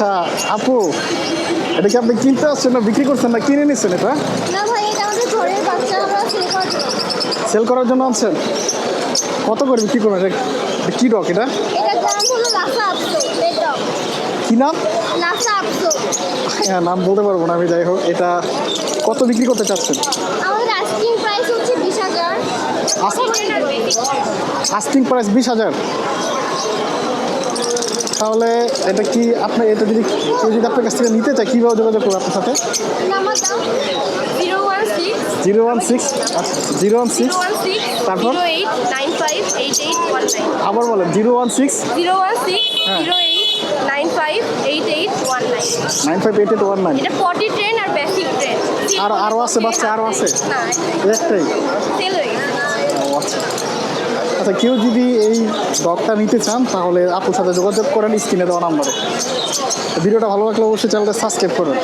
আচ্ছা আপু, এটা কি আপনি কিনতে আসছেন না বিক্রি করছেন না কিনে নিচ্ছেন এটা? না ভাই, এটা আমাদের ঘরের বাচ্চা, আমরা সেল সেল করার জন্য। করার জন্য আনছেন? কত করে বিক্রি করবেন এটা? কি ডগ এটা? এটার দাম হলো লাসা আপসো, রেড ডগ। কি নাম? লাসা আপসো। হ্যাঁ, নাম বলতে পারবো না আমি, যাই হোক এটা কত বিক্রি করতে চাচ্ছেন? আমাদের আস্কিং প্রাইস হচ্ছে 20,000। Asking price 20,000। তাহলে এটা কি আপনি, এটা যদি কেউ যদি আপনার কাছ থেকে নিতে চায় কীভাবে যোগাযোগ করবে আপনার সাথে? নাম্বার দাও 016 016, আচ্ছা 016, 016 তারপর 08 95 8819। আবার বলেন 016 016 হ্যাঁ। 08 95 8819। 958819। এটা পটি ট্রেন আর বেসিক ট্রেন। আরো আছে বাচ্চা, আরো আছে? না, একটাই? সেল হয়ে গেছে। ও আচ্ছা। আচ্ছা, কেউ যদি এই ডগটা নিতে চান তাহলে আপুর সাথে যোগাযোগ করেন স্ক্রিনে দেওয়া নাম্বারে। ভিডিওটা ভালো লাগলে অবশ্যই চ্যানেলটা সাবস্ক্রাইব করুন।